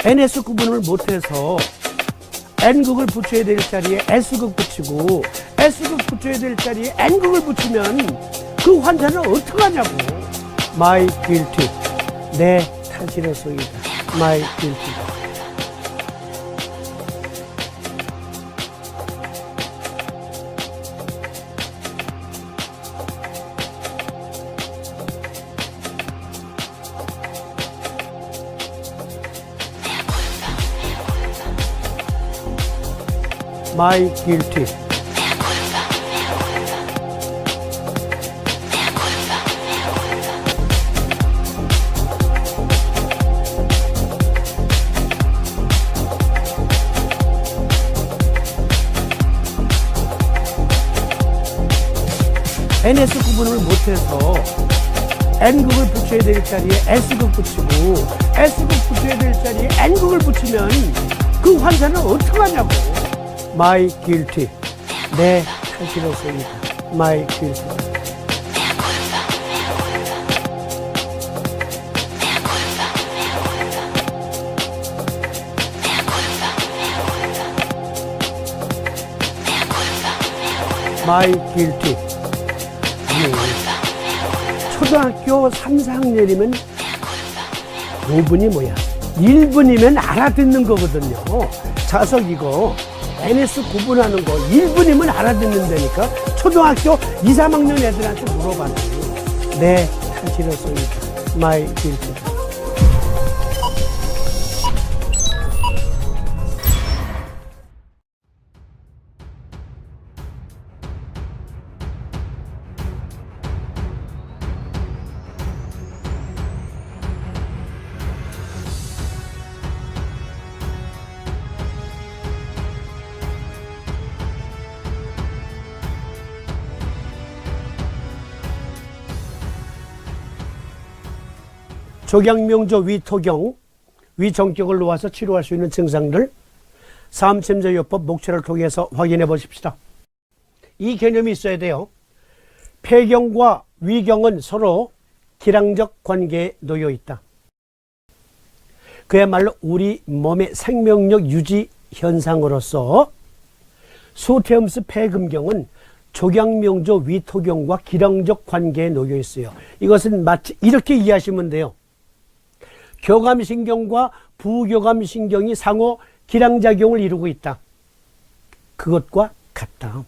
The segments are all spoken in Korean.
NS 구분을 못해서 N극을 붙여야 될 자리에 S극 붙이고 S극 붙여야 될 자리에 N극을 붙이면 그 환자는 어떡하냐고. My guilty. 내 탓이로소이다. My guilty. My guilty. NS 구분을 못해서 N극을 붙여야 될 자리에 S극 붙이고 S극 붙여야 될 자리에 N극을 붙이면 그 환자는 어떡하냐고. My guilty. 내 탓이로소이다. My guilty. My guilty. 초등학교 3, 4학년이면 5분이 뭐야? 1분이면 알아듣는 거거든요. 자석 이거 NS 구분하는 거 1분이면 알아듣는다니까. 초등학교 2, 3학년 애들한테 물어봤더니 내 탓이로소이다. My guilty. 조경명조 위토경, 위정격을 놓아서 치료할 수 있는 증상들 삼천자요법 목차를 통해서 확인해 보십시다. 이 개념이 있어야 돼요. 폐경과 위경은 서로 기량적 관계에 놓여 있다. 그야말로 우리 몸의 생명력 유지 현상으로서 소태음수 폐금경은 조경명조 위토경과 기량적 관계에 놓여 있어요. 이것은 마치 이렇게 이해하시면 돼요. 교감신경과 부교감신경이 상호 기량작용을 이루고 있다. 그것과 같다.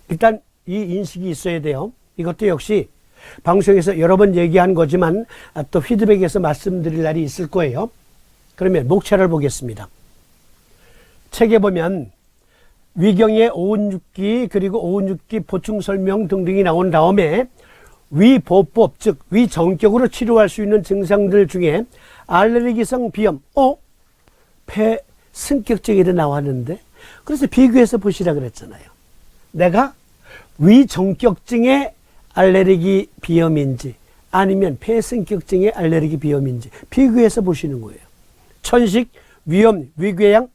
일단 이 인식이 있어야 돼요. 이것도 역시 방송에서 여러 번 얘기한 거지만 또 피드백에서 말씀드릴 날이 있을 거예요. 그러면 목차를 보겠습니다. 책에 보면 위경의 오운육기 그리고 오운육기 보충설명 등등이 나온 다음에 위보법, 즉 위정격으로 치료할 수 있는 증상들 중에 알레르기성 비염, 폐 승격증이라 나왔는데 그래서 비교해서 보시라 그랬잖아요. 내가 위정격증의 알레르기 비염인지 아니면 폐 승격증의 알레르기 비염인지 비교해서 보시는 거예요. 천식, 위염, 위궤양,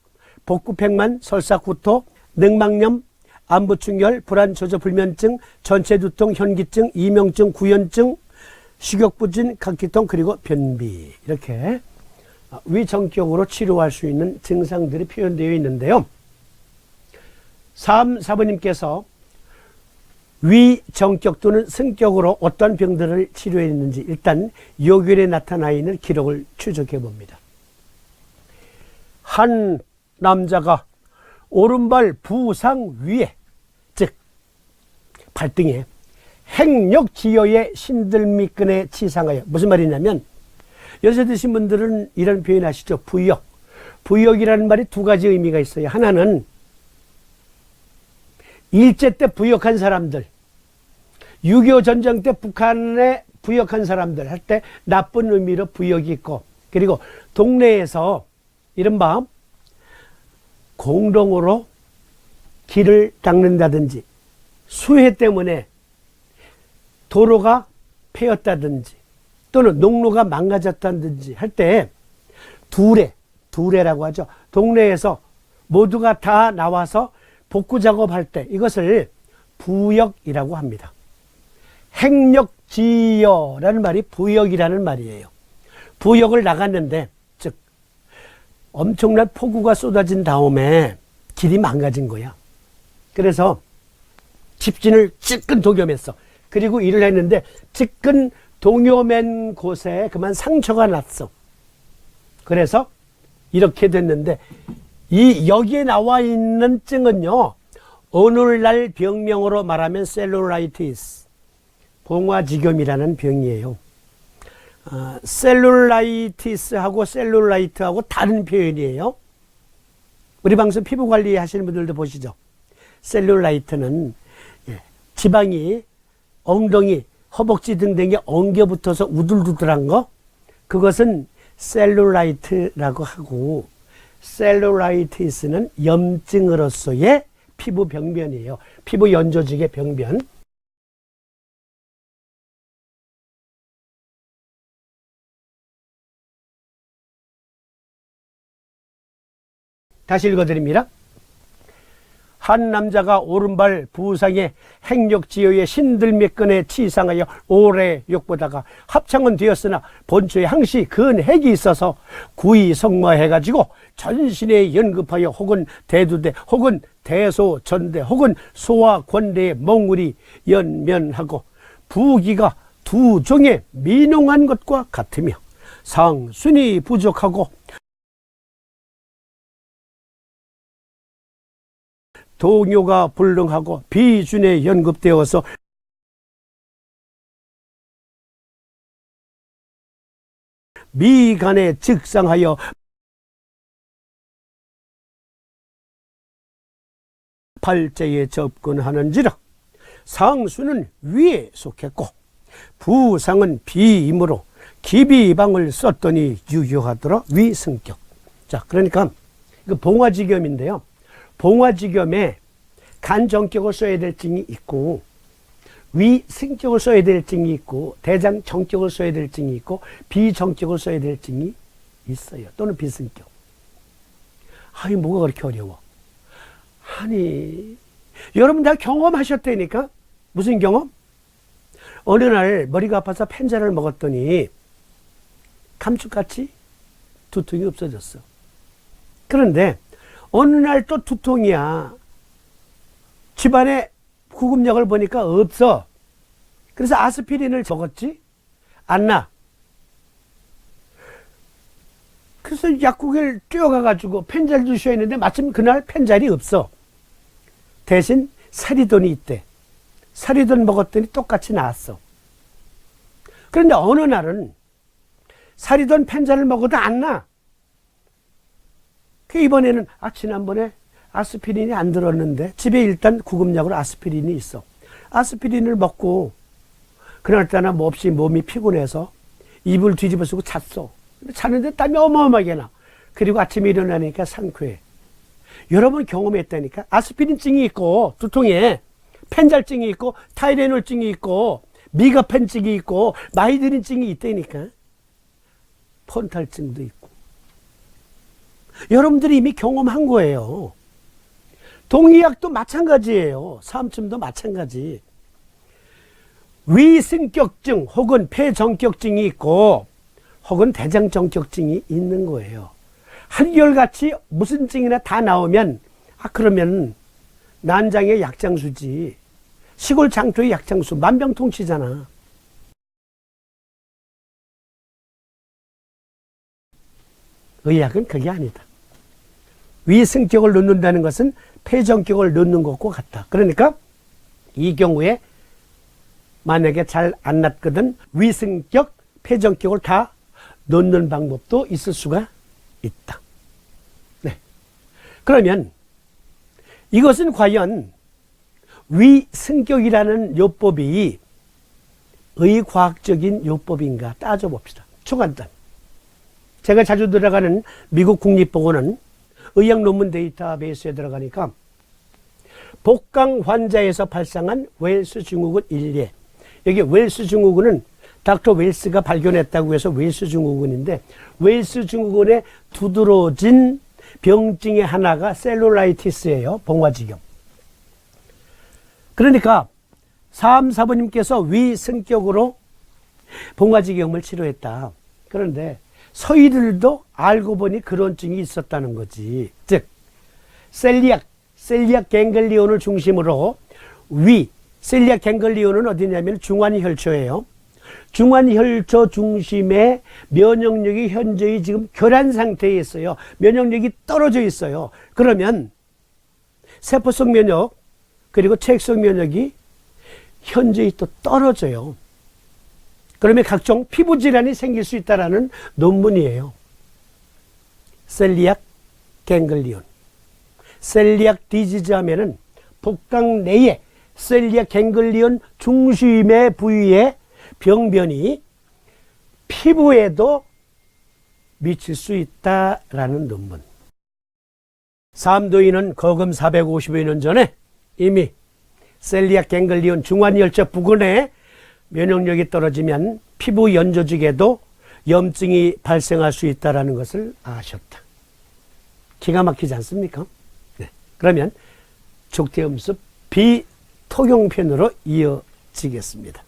복부팽만, 설사구토, 늑막염, 안부충혈, 불안조저불면증, 전체두통, 현기증, 이명증, 구연증, 식욕부진, 각기통, 그리고 변비 이렇게 위정격으로 치료할 수 있는 증상들이 표현되어 있는데요. 4번님께서 위정격 또는 승격으로 어떤 병들을 치료했는지 일단 요결에 나타나 있는 기록을 추적해 봅니다. 한 남자가 오른발 부상 위에, 즉 발등에 행력지여의 신들미끈에 치상하여, 무슨 말이냐면 연세 드신 분들은 이런 표현 아시죠? 부역. 부역이라는 말이 두 가지 의미가 있어요. 하나는 일제 때 부역한 사람들, 6.25 전쟁 때 북한에 부역한 사람들 할 때 나쁜 의미로 부역이 있고, 그리고 동네에서 이른바 공동으로 길을 닦는다든지 수해 때문에 도로가 패였다든지 또는 농로가 망가졌다든지 할 때 두레라고 하죠. 동네에서 모두가 다 나와서 복구 작업할 때 이것을 부역이라고 합니다. 행력지여라는 말이 부역이라는 말이에요. 부역을 나갔는데, 즉 엄청난 폭우가 쏟아진 다음에 길이 망가진 거야. 그래서 집진을 찌끈 동여맸어. 그리고 일을 했는데 찌끈 동여맨 곳에 그만 상처가 났어. 그래서 이렇게 됐는데 이 여기에 나와 있는 증은요, 오늘날 병명으로 말하면 셀룰라이티스, 봉화지겸이라는 병이에요. 셀룰라이티스하고 셀룰라이트하고 다른 표현이에요. 우리 방송 피부관리 하시는 분들도 보시죠. 셀룰라이트는 지방이 엉덩이, 허벅지 등등에 엉겨붙어서 우둘두둘한 거, 그것은 셀룰라이트라고 하고, 셀룰라이티스는 염증으로서의 피부 병변이에요. 피부 연조직의 병변. 다시 읽어드립니다. 한 남자가 오른발 부상에 행력지효의 신들매끈에 치상하여 오래 욕보다가 합창은 되었으나 본초에 항시 근핵이 있어서 구이 성마해가지고 전신에 연급하여 혹은 대두대 혹은 대소전대 혹은 소화권대의 멍울이 연면하고 부기가 두 종에 민용한 것과 같으며 상순이 부족하고 동요가 불능하고 비준에 연급되어서 미간에 즉상하여 팔자에 접근하는지라 상수는 위에 속했고 부상은 비이므로 기비방을 썼더니 유효하더라. 위승격. 자, 그러니까 이거 봉화지겸인데요. 봉화지겸에 간정격을 써야 될 증이 있고 위승격을 써야 될 증이 있고 대장정격을 써야 될 증이 있고 비정격을 써야 될 증이 있어요. 또는 비승격. 아니 뭐가 그렇게 어려워. 아니 여러분 다 경험하셨다니까. 무슨 경험? 어느 날 머리가 아파서 펜자를 먹었더니 감쪽같이 두통이 없어졌어. 그런데 어느 날 또 두통이야. 집안에 구급약을 보니까 없어. 그래서 아스피린을 먹었지? 안 나. 그래서 약국에 뛰어가가지고 펜잘 주셔야 했는데 마침 그날 펜잘이 없어. 대신 사리돈이 있대. 사리돈 먹었더니 똑같이 나았어. 그런데 어느 날은 사리돈 펜잘을 먹어도 안 나. 그 이번에는 지난번에 아스피린이 안 들었는데 집에 일단 구급약으로 아스피린이 있어. 아스피린을 먹고 그날따라 몹시 몸이 피곤해서 이불 뒤집어 쓰고 잤어. 자는데 땀이 어마어마하게 나. 그리고 아침에 일어나니까 상쾌해. 여러분 경험했다니까. 아스피린증이 있고 두통에 펜잘증이 있고 타이레놀증이 있고 미가펜증이 있고 마이드린증이 있다니까. 폰탈증도 있고. 여러분들이 이미 경험한 거예요. 동의약도 마찬가지예요. 사암증도 마찬가지. 위승격증 혹은 폐정격증이 있고 혹은 대장정격증이 있는 거예요. 한결같이 무슨 증이나 다 나오면 그러면 난장의 약장수지. 시골 장터의 약장수. 만병통치잖아. 의학은 그게 아니다. 위승격을 넣는다는 것은 폐정격을 넣는 것과 같다. 그러니까 이 경우에 만약에 잘 안 났거든 위승격, 폐정격을 다 넣는 방법도 있을 수가 있다. 네. 그러면 이것은 과연 위승격이라는 요법이 의과학적인 요법인가 따져봅시다. 초간단. 제가 자주 들어가는 미국 국립보건은 의학 논문 데이터베이스에 들어가니까 복강 환자에서 발생한 웰스 증후군 일례. 여기 웰스 증후군은 닥터 웰스가 발견했다고 해서 웰스 증후군인데 웰스 증후군에 두드러진 병증의 하나가 셀룰라이티스예요. 봉화지겸. 그러니까 3사부님께서 위승격으로 봉화지겸을 치료했다. 그런데 서희들도 알고 보니 그런 증이 있었다는 거지. 즉 셀리악 갱글리온을 중심으로 셀리악 갱글리온은 어디냐면 중환혈초예요. 중환혈초 중심의 면역력이 현저히 지금 교란 상태에 있어요. 면역력이 떨어져 있어요. 그러면 세포성 면역 그리고 체액성 면역이 현저히 또 떨어져요. 그러면 각종 피부 질환이 생길 수 있다는 논문이에요. 셀리악 갱글리온. 셀리악 디지즈 하면은 복강 내에 셀리악 갱글리온 중심의 부위의 병변이 피부에도 미칠 수 있다라는 논문. 삼도인은 거금 450여 년 전에 이미 셀리악 갱글리온 중환혈초 부근에 면역력이 떨어지면 피부 연조직에도 염증이 발생할 수 있다는 것을 아셨다. 기가 막히지 않습니까? 네. 그러면 족대음습 비톡용편으로 이어지겠습니다.